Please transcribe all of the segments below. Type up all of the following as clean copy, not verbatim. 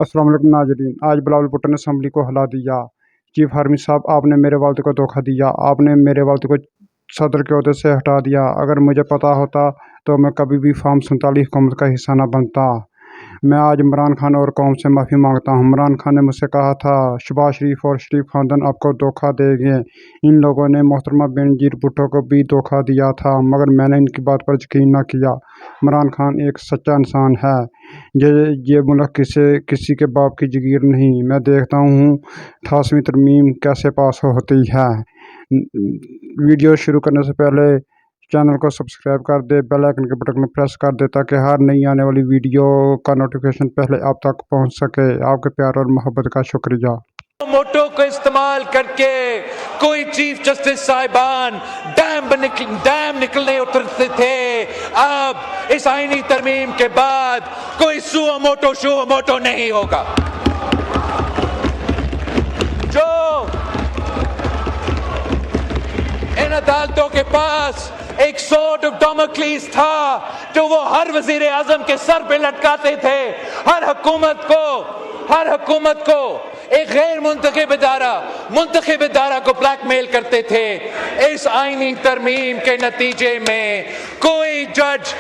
अस्सलाम वालेकुम नाजरीन। आज बिलावल भुट्टो ने असम्बली को हिला दिया। चीफ आर्मी साहब, आपने मेरे वालिद को धोखा दिया। आपने मेरे वालिद को सदर के ओहदे से हटा दिया। अगर मुझे पता होता तो मैं कभी भी फॉर्म 47 हुकूमत का हिस्सा न बनता। मैं आज इमरान खान और कौम से माफ़ी मांगता हूँ। इमरान खान ने मुझसे कहा था शहबाज शरीफ और शरीफ खानदान आपको धोखा देंगे। इन लोगों ने मोहतरमा बेनज़ीर भुट्टो को भी धोखा दिया था, मगर मैंने इनकी बात पर यकीन न किया। इमरान खान एक सच्चा इंसान है। ये मुल्क किसी के बाप की जगीर नहीं। मैं देखता हूँ 88वीं तरमीम कैसे पास होती है। वीडियो शुरू करने से पहले चैनल को सब्सक्राइब कर दे, बेल आइकन के बटन को प्रेस कर दे ताकि हर नई आने वाली वीडियो का नोटिफिकेशन पहले आप तक पहुंच सके। आपके प्यार और मोहब्बत का शुक्रिया। मोटो को इस्तेमाल करके कोई चीफ जस्टिस साहिबान डैम निकलने उतरते थे। अब इस आईनी तरमीम के बाद कोई सुओ मोटो नहीं होगा। जो इन अदालतों के पास एक स्वॉर्ड ऑफ डैमोक्लिस था जो वो हर वजीर आजम के सर पे लटकाते थे। हर हुकूमत को एक गैर मुंतखब इदारा को ब्लैकमेल करते थे। इस आईनी तरमीम के नतीजे में कोई जज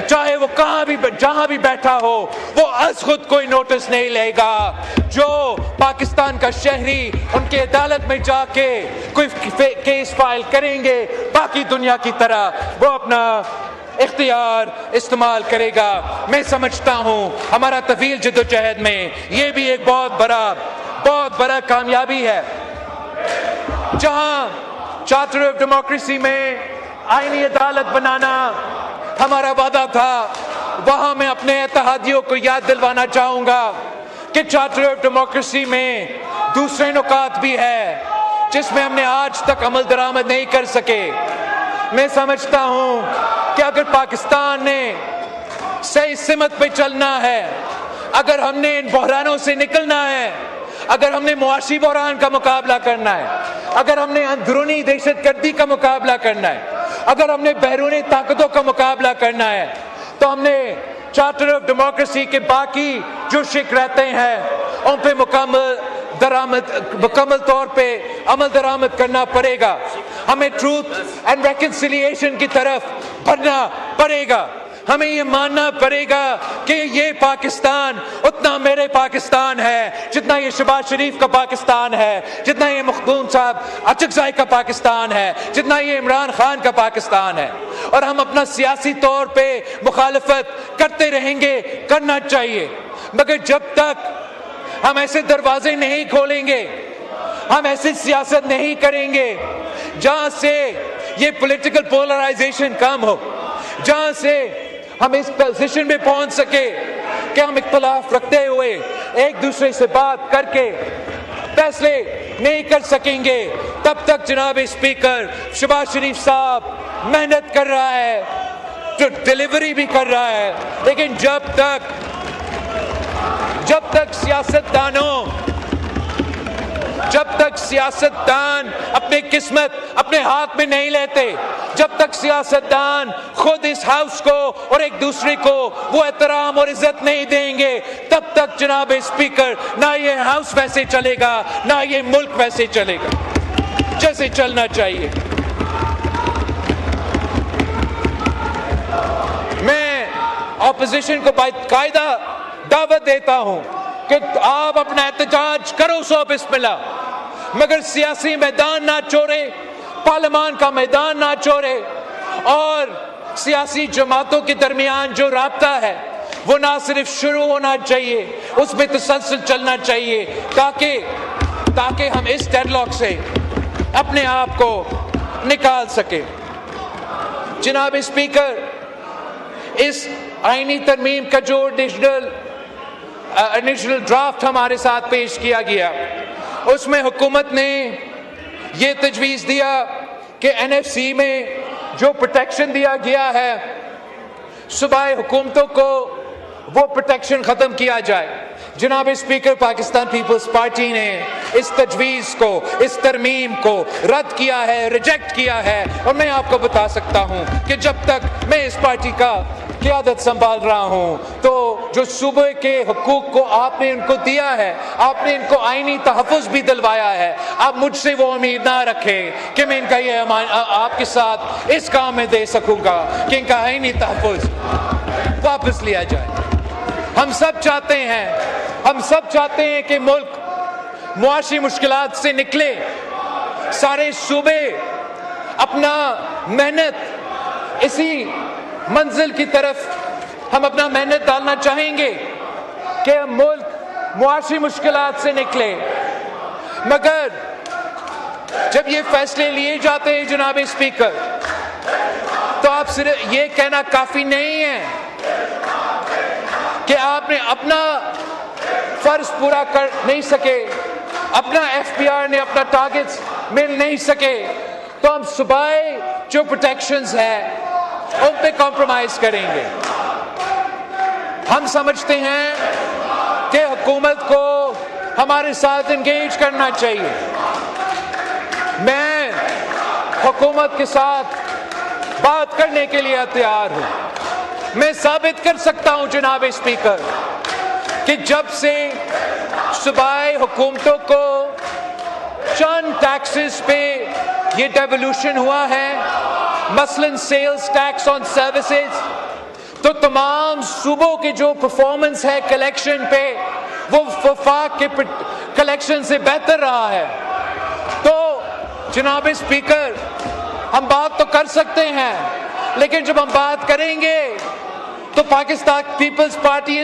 चाहे वो जहां भी बैठा हो वो अज खुद कोई नोटिस नहीं लेगा। जो पाकिस्तान का शहरी उनके अदालत में जाके कोई केस फाइल करेंगे, बाकी दुनिया की तरह वो अपना इख्तियार इस्तेमाल करेगा। मैं समझता हूँ हमारा तवील जद्दोजहद में ये भी एक बहुत बड़ा कामयाबी है। जहां चार्टर ऑफ डेमोक्रेसी में आईनी अदालत बनाना हमारा वादा था, वहां मैं अपने इत्तेहादियों को याद दिलवाना चाहूंगा कि चार्टर ऑफ डेमोक्रेसी में दूसरे नुकात भी है जिसमें हमने आज तक अमल दरामद नहीं कर सके। मैं समझता हूं कि अगर पाकिस्तान ने सही सिमत पे चलना है, अगर हमने इन बहरानों से निकलना है, अगर हमने मुआशी बहरान का मुकाबला करना है, अगर हमने अंदरूनी दहशतगर्दी का मुकाबला करना है, अगर हमने बैरूनी ताकतों का मुकाबला करना है, तो हमने चार्टर ऑफ डेमोक्रेसी के बाकी जो शिक रहते हैं उन पे मुकम्मल तौर पे अमल दरामद करना पड़ेगा। हमें ट्रूथ एंड रेकन्सिलिएशन की तरफ बढ़ना पड़ेगा। हमें ये मानना पड़ेगा कि ये पाकिस्तान उतना मेरे पाकिस्तान है जितना ये शहबाज शरीफ का पाकिस्तान है, जितना ये मखदूम साहब अचकज़ई का पाकिस्तान है, जितना ये इमरान खान का पाकिस्तान है। और हम अपना सियासी तौर पे मुखालफत करते रहेंगे, करना चाहिए, मगर जब तक हम ऐसे दरवाजे नहीं खोलेंगे, हम ऐसी सियासत नहीं करेंगे जहां से ये पॉलिटिकल पोलराइजेशन कम हो, जहां से हम इस पोजीशन में पहुंच सके कि हम इख्तिलाफ रखते हुए एक दूसरे से बात करके फैसले नहीं कर सकेंगे, तब तक जनाब स्पीकर शहबाज शरीफ साहब मेहनत कर रहा है, जो डिलीवरी भी कर रहा है। लेकिन जब तक सियासतदान अपनी किस्मत अपने हाथ में नहीं लेते, जब तक सियासतदान खुद इस हाउस को और एक दूसरे को वो एहतराम और इज्जत नहीं देंगे, तब तक जनाब स्पीकर ना ये हाउस वैसे चलेगा, ना ये मुल्क वैसे चलेगा जैसे चलना चाहिए। मैं ऑपोजिशन को बाकायदा दावत देता हूं कि आप अपना एहतजाज करो, सो बिस्मिल्लाह, मगर सियासी मैदान ना छोड़े, पार्लियामान का मैदान ना छोड़े, और सियासी जमातों के दरमियान जो राब्ता है वो ना सिर्फ शुरू होना चाहिए, उसमें तसलसल चलना चाहिए, ताकि हम इस डेडलॉक से अपने आप को निकाल सके। जनाब स्पीकर, इस आईनी तरमीम का जो इनिशियल ड्राफ्ट हमारे साथ पेश किया गया, उसमें हुकूमत ने ये तजवीज़ दिया कि एनएफसी में जो प्रोटेक्शन दिया गया है, सूबाई हुकूमतों को वो प्रोटेक्शन ख़त्म किया जाए। जनाब स्पीकर, पाकिस्तान पीपल्स पार्टी ने इस तजवीज़ को, इस तरमीम को रद्द किया है, रिजेक्ट किया है। और मैं आपको बता सकता हूँ कि जब तक मैं इस पार्टी का क़यादत संभाल रहा हूँ तो जो सूबे के हुकूक को आपने इनको दिया है, आपने इनको आईनी तहफ़्फ़ुज़ भी दिलवाया है, आप मुझसे वो उम्मीद ना रखें कि मैं इनका ये आपके साथ इस काम में दे सकूँगा कि इनका आईनी तहफ़्फ़ुज़ वापस लिया जाए। हम सब चाहते हैं कि मुल्क मुआशी मुश्किलात से निकले, सारे सूबे अपना मेहनत इसी मंजिल की तरफ हम अपना मेहनत डालना चाहेंगे कि मुल्क मुआशी मुश्किलात से निकले। मगर जब ये फैसले लिए जाते हैं जनाब स्पीकर, तो आप सिर्फ ये कहना काफ़ी नहीं है कि आपने अपना फर्ज पूरा कर नहीं सके, अपना FPR ने अपना टारगेट्स मिल नहीं सके, तो हम सूबाई जो प्रोटेक्शंस है उन पे कॉम्प्रोमाइज करेंगे। हम समझते हैं कि हुकूमत को हमारे साथ इंगेज करना चाहिए। मैं हुकूमत के साथ बात करने के लिए तैयार हूं। मैं साबित कर सकता हूं जनाब स्पीकर कि जब से सूबाई हुकूमतों को चंद टैक्सेस पे ये डेवोल्यूशन हुआ है, मसलन सेल्स टैक्स ऑन सर्विसेज, तो तमाम सूबों के जो परफॉर्मेंस है कलेक्शन पे वो वफाक के कलेक्शन से बेहतर रहा है। तो जनाब स्पीकर, हम बात तो कर सकते हैं, लेकिन जब हम बात करेंगे तो पाकिस्तान पीपल्स पार्टी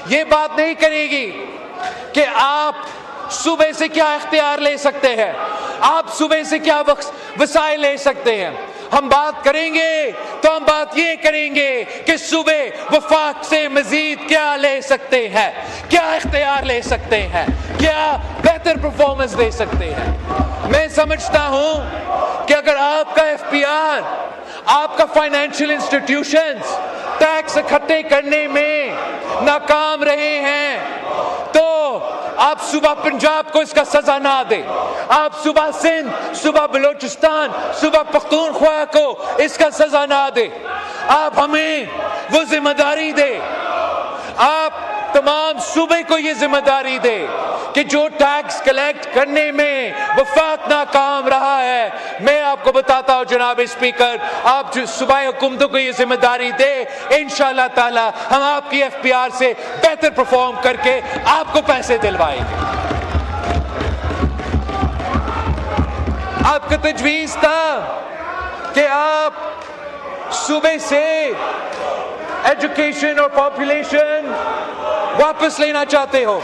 ये बात नहीं करेगी कि आप सूबे से क्या इख्तियार ले सकते हैं, आप सूबे से क्या वसाइल ले सकते हैं। हम बात करेंगे तो हम बात ये करेंगे कि सूबे वफाक से मजीद क्या ले सकते हैं, क्या इख्तियार ले सकते हैं, क्या बेहतर परफॉर्मेंस दे सकते हैं। मैं समझता हूं कि अगर आपका FPR, आपका फाइनेंशियल इंस्टीट्यूशंस टैक्स इकट्ठे करने में नाकाम रहे हैं, तो आप सूबा पंजाब को इसका सजा ना दे, आप सूबा सिंध, सूबा बलोचिस्तान, सूबा पख्तूनख्वा को इसका सजा ना दे, आप हमें वो जिम्मेदारी दे, आप तमाम सूबे को ये जिम्मेदारी दे कि जो टैक्स कलेक्ट करने में वफाक नाकाम रहा है। मैं आपको बताता हूँ जनाब स्पीकर, आप जो सूबाई हुकूमतों को ये जिम्मेदारी दे, इंशाअल्लाह ताला हम आपकी FPR से बेहतर परफॉर्म करके आपको पैसे दिलवाएंगे। आपका तजवीज़ था कि आप सूबे से एजुकेशन और पॉपुलेशन वापस लेना चाहते हो।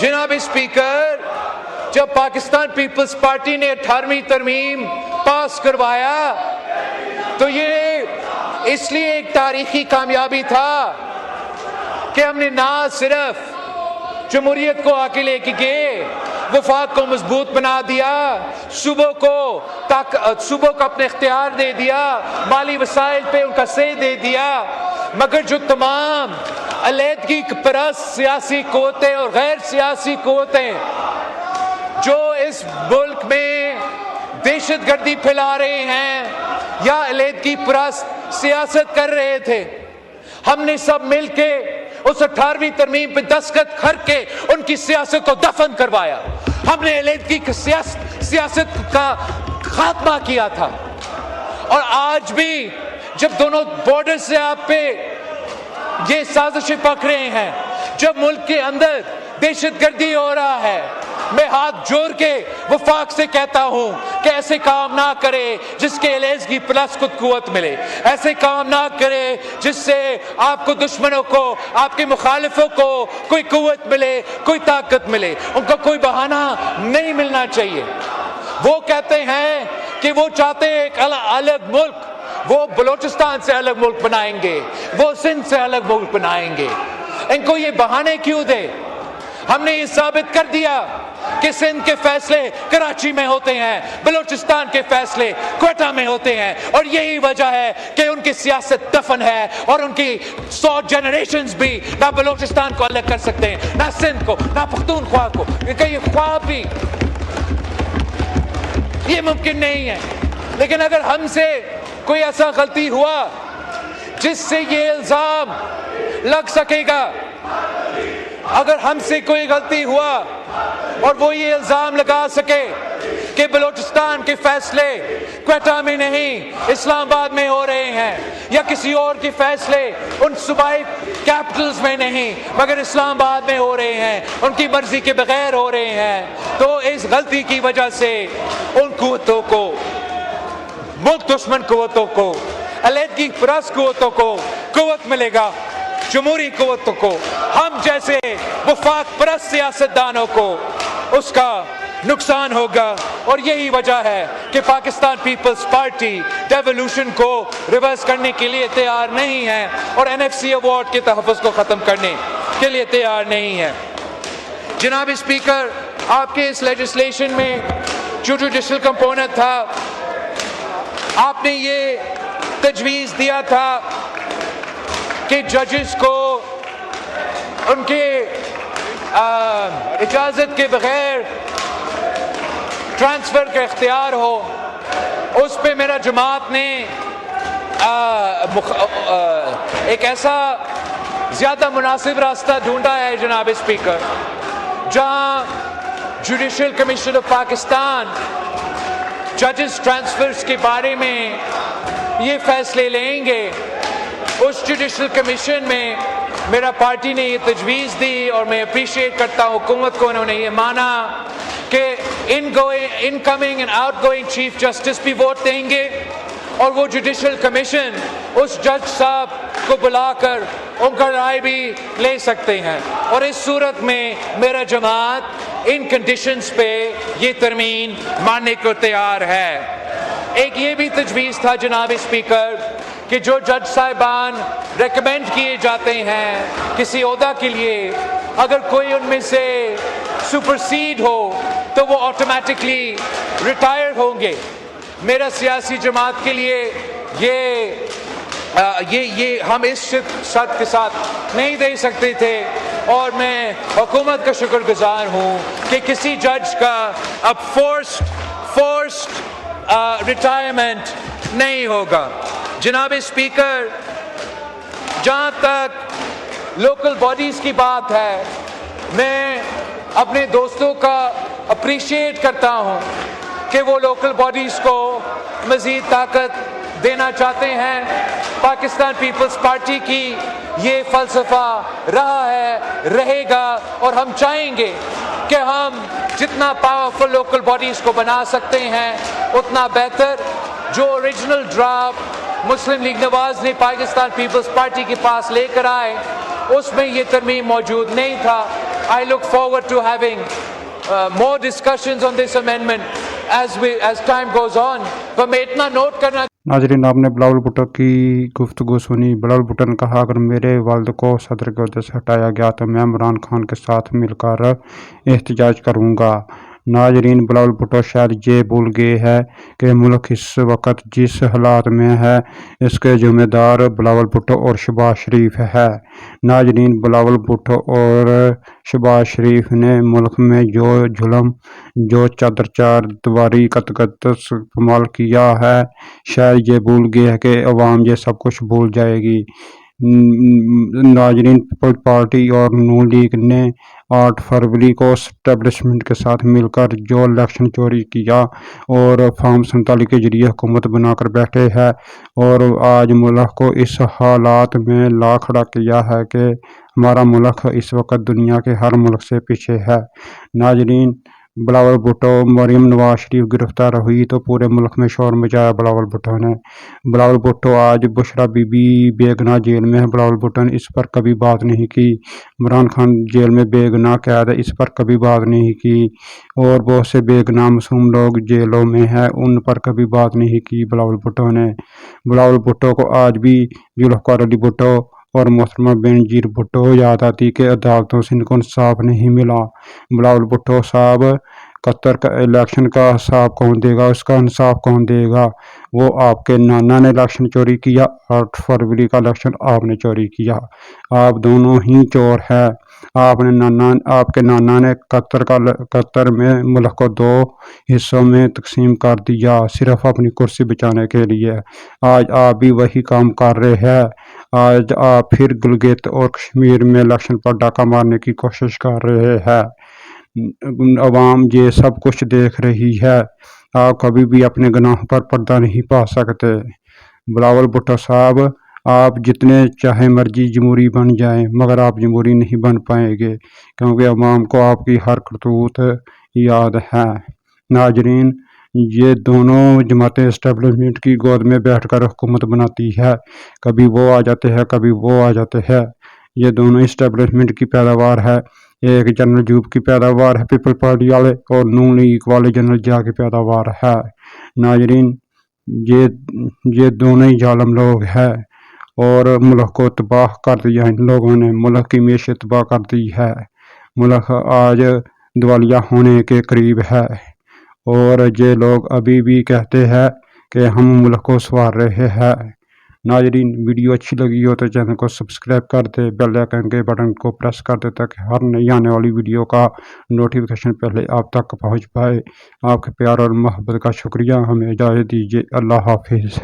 जनाब स्पीकर, जब पाकिस्तान पीपल्स पार्टी ने 18वीं तरमीम पास करवाया तो ये इसलिए एक तारीखी कामयाबी था कि हमने ना सिर्फ जमहूरियत को आके लेके गए, वफाक को मजबूत बना दिया, सूबों को अपने इख्तियार दे दिया, माली वसाइल पे उनका से दे दिया, मगर जो तमाम अलहदगी परस्त सियासी कुव्वतें और गैर सियासी कुव्वतें जो इस मुल्क में दहशतगर्दी फैला रहे हैं या अलहदगी परस्त सियासत कर रहे थे, हमने सब मिलके उस 18वीं तरमीम पे दस्तखत करके उनकी सियासत को दफन करवाया। हमने अलहदगी की सियासत का खात्मा किया था। और आज भी जब दोनों बॉर्डर से आप पे ये साजिशें पक रहे हैं, जब मुल्क के अंदर दहशतगर्दी हो रहा है, मैं हाथ जोड़ के वफाक से कहता हूं कि ऐसे काम ना करे जिसके अलहदगी प्लस को कुव्वत मिले, ऐसे काम ना करे जिससे आपको दुश्मनों को, आपके मुखालिफों को कोई कुव्वत मिले, कोई ताकत मिले, उनको कोई बहाना नहीं मिलना चाहिए। वो कहते हैं कि वो चाहते हैं एक अलग मुल्क, वो बलोचिस्तान से अलग मुल्क बनाएंगे, वो सिंध से अलग मुल्क बनाएंगे। इनको ये बहाने क्यों दे? हमने ये साबित कर दिया कि सिंध के फैसले कराची में होते हैं, बलोचिस्तान के फैसले क्वेटा में होते हैं, और यही वजह है कि उनकी सियासत दफन है और उनकी 100 जनरेशंस भी ना बलोचिस्तान को अलग कर सकते हैं, ना सिंध को, ना पख्तूनख्वा को। इनका ये ख्वाब भी ये मुमकिन नहीं है। लेकिन अगर हमसे कोई ऐसा गलती हुआ जिससे ये इल्जाम लग सकेगा। अगर हमसे कोई गलती हुआ और वो ये इल्जाम लगा सके कि बलूचिस्तान के फैसले क्वेटा में नहीं इस्लामाबाद में हो रहे हैं, या किसी और के फैसले उन सूबाई कैपिटल्स में नहीं मगर इस्लामाबाद में हो रहे हैं, उनकी मर्जी के बगैर हो रहे हैं, तो इस गलती की वजह से उन कुव्वतों को, मुल्क दुश्मन कुव्वतों को, अलहदगी परस्त कुव्वतों को कुव्वत मिलेगा, जमहूरी कुव्वतों को, हम जैसे वफाक परस्त सियासतदानों को उसका नुकसान होगा। और यही वजह है कि पाकिस्तान पीपल्स पार्टी डेवोल्यूशन को रिवर्स करने के लिए तैयार नहीं है और NFC अवार्ड के तहफ़्फ़ुज़ को ख़त्म करने के लिए तैयार नहीं है। जनाब स्पीकर, आपके इस लेजिस्लेशन में जो जुडिशल कंपोनेंट था, आपने ये तजवीज़ दिया था कि जजेस को उनके इजाज़त के बगैर ट्रांसफ़र का इख्तियार हो। उस पे मेरा जमात ने एक ऐसा ज़्यादा मुनासिब रास्ता ढूंढा है जनाब स्पीकर, जहाँ जुडिशल कमीशन ऑफ पाकिस्तान जजेस ट्रांसफ़र्स के बारे में ये फैसले लेंगे। उस जुडिशल कमीशन में मेरा पार्टी ने ये तजवीज़ दी और मैं अप्रिशिएट करता हूँ हुकूमत को, उन्होंने ये माना कि incoming and outgoing chief justice भी वोट देंगे और वो जुडिशल कमीशन उस जज साहब को बुलाकर उनका राय भी ले सकते हैं। और इस सूरत में मेरा जमात इन कंडीशंस पे ये तरमीम मानने को तैयार है। एक ये भी तजवीज़ था जनाब स्पीकर कि जो जज साहिबान रेकमेंड किए जाते हैं किसी ओहदा के लिए, अगर कोई उनमें से सुपरसीड हो तो वो ऑटोमेटिकली रिटायर होंगे। मेरा सियासी जमात के लिए ये हम इस शर्त के साथ नहीं दे सकते थे और मैं हुकूमत का शुक्रगुजार हूँ कि किसी जज का अब फोर्स्ड रिटायरमेंट नहीं होगा। जनाब स्पीकर, जहाँ तक लोकल बॉडीज़ की बात है, मैं अपने दोस्तों का अप्रिशिएट करता हूँ कि वो लोकल बॉडीज़ को मज़ीद ताकत देना चाहते हैं। पाकिस्तान पीपल्स पार्टी की ये फ़लसफ़ा रहा है, रहेगा, और हम चाहेंगे कि हम जितना पावरफुल लोकल बॉडीज़ को बना सकते हैं उतना बेहतर। जो ओरिजिनल ड्राफ्ट मुस्लिम लीग नवाज़ ने पाकिस्तान पीपल्स पार्टी के पास लेकर आए उसमें ये तरमीम मौजूद नहीं था। I look forward to having more discussions on this amendment as time goes on। तो मैं इतना नोट करना। नाजरीन, आपने बिलावल भुट्टो की गुफ्तगू सुनी। बिलावल भुट्टो ने कहा, अगर मेरे वालिद को सदर के ओहदे से हटाया गया तो मैं इमरान खान के साथ मिलकर एहतजाज करूँगा। नाजरीन, बिलावल भुट्टो शायद ये भूल गए हैं कि मुल्क इस वक्त जिस हालात में है इसके ज़िम्मेदार बिलावल भुट्टो और शहबाज शरीफ है। नाजरीन, बिलावल भुट्टो और शहबाज शरीफ ने मुल्क में जो जुल्म, जो चादर दीवारी का इस्तेमाल किया है, शायद ये भूल गए हैं कि अवाम ये सब कुछ भूल जाएगी। नाजरीन, पीपल्स पार्टी और नून लीग ने 8 फरवरी को एस्टेब्लिशमेंट के साथ मिलकर जो इलेक्शन चोरी किया और फॉर्म 47 के जरिए हुकूमत बनाकर बैठे हैं और आज मुल्क को इस हालात में ला खड़ा किया है कि हमारा मुल्क इस वक्त दुनिया के हर मुल्क से पीछे है। नाजरीन, बिलावल भुट्टो, मरीम नवाज शरीफ गिरफ्तार हुई तो पूरे मुल्क में शोर मचाया बिलावल भुट्टो ने। बिलावल भुट्टो आज बुशरा बीबी बेगुनाह जेल में है। बिलावल भुट्टो ने इस पर कभी बात नहीं की। इमरान खान जेल में बेगुनाह कैद है, इस पर कभी बात नहीं की। और बहुत से बेगुनाह मासूम लोग जेलों में हैं, उन पर कभी बात नहीं की बिलावल भुट्टो ने। बिलावल भुट्टो को आज भी जुल्फ़िकार अली भुट्टो और मोहतरमा बेनज़ीर भुट्टो याद आती कि अदालतों से इनको इंसाफ नहीं मिला। बिलावल भुट्टो साहब, कतर का इलेक्शन का हिसाब कौन देगा, उसका इंसाफ कौन देगा? वो आपके नाना ने इलेक्शन चोरी किया, 8 फरवरी का इलेक्शन आपने चोरी किया, आप दोनों ही चोर हैं। आपके नाना ने कतर में मुल्क को 2 हिस्सों में तकसीम कर दिया सिर्फ अपनी कुर्सी बचाने के लिए। आज आप भी वही काम कर रहे हैं। आज आप फिर गिलगित और कश्मीर में इलेक्शन पर डाका मारने की कोशिश कर रहे हैं। अवाम ये सब कुछ देख रही है। आप कभी भी अपने गुनाहों पर पर्दा नहीं पा सकते। बिलावल भुट्टो साहब, आप जितने चाहे मर्जी जमहूरी बन जाएं, मगर आप जमहूरी नहीं बन पाएंगे, क्योंकि अवाम को आपकी हर करतूत याद है। नाजरीन, ये दोनों जमातें एस्टेब्लिशमेंट की गोद में बैठकर हुकूमत बनाती है। कभी वो आ जाते हैं, कभी वो आ जाते हैं। ये दोनों एस्टेब्लिशमेंट की पैदावार है। एक जनरल जूब की पैदावार है पीपल पार्टी वाले, और नून लीग वाले जनरल जिया की पैदावार है। नाजरीन, ये दोनों ही जालिम लोग हैं और मुल्क को तबाह कर दिया इन लोगों ने। मुल्क की मेशत तबाह कर दी है। मुल्क आज दिवालिया होने के करीब है और ये लोग अभी भी कहते हैं कि हम मुल्क को संवार रहे हैं। नाजरीन, वीडियो अच्छी लगी हो तो चैनल को सब्सक्राइब कर दे, बेल आइकन के बटन को प्रेस कर दे ताकि हर नई आने वाली वीडियो का नोटिफिकेशन पहले आप तक पहुंच पाए। आपके प्यार और मोहब्बत का शुक्रिया। हमें इजाज़त दीजिए। अल्लाह हाफिज़।